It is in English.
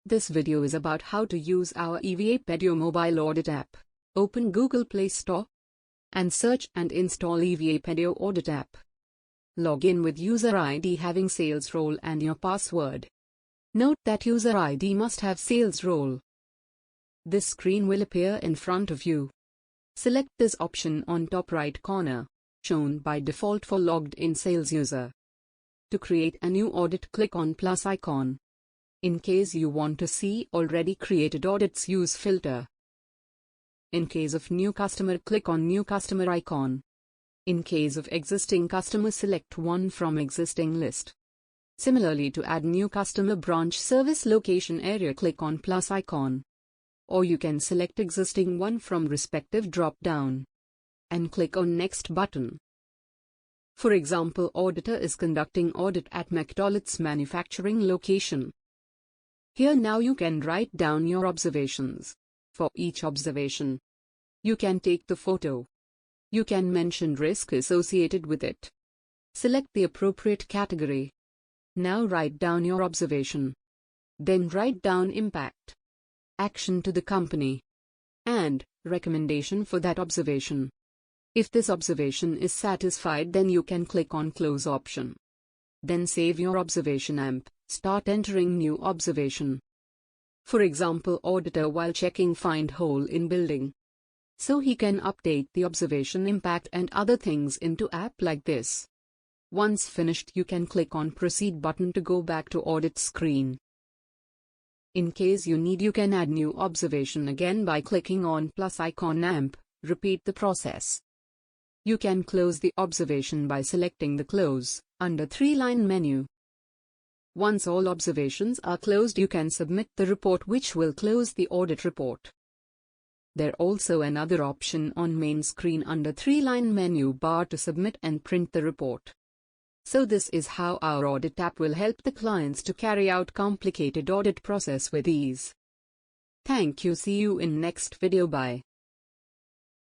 This video is about how to use our EVA mobile audit app. Open Google Play Store and search and install EVA Audit app. Log in with user ID having sales role and your password. Note that user ID must have sales role. This screen will appear in front of you. Select this option on top right corner, shown by default for logged in sales user. To create a new audit, click on plus icon. In case you want to see already created audits, use filter. In case of new customer, click on new customer icon. In case of existing customer, select one from existing list. Similarly, to add new customer branch service location area, click on plus icon. Or you can select existing one from respective drop down and click on next button. For example, auditor is conducting audit at McDonald's manufacturing location. Here now you can write down your observations. For each observation, you can take the photo. You can mention risk associated with it. Select the appropriate category. Now write down your observation. Then write down impact, action to the company, and recommendation for that observation. If this observation is satisfied, then you can click on close option. Then save your observation and start entering new observation. For example, auditor while checking find hole in building. So he can update the observation impact and other things into app like this. Once finished, you can click on proceed button to go back to audit screen. In case you need, you can add new observation again by clicking on plus icon and repeat the process. You can close the observation by selecting the close under 3-line menu. Once all observations are closed, you can submit the report, which will close the audit report. There also another option on main screen under 3-line menu bar to submit and print the report. So this is how our audit app will help the clients to carry out complicated audit process with ease. Thank you. See you in next video. Bye.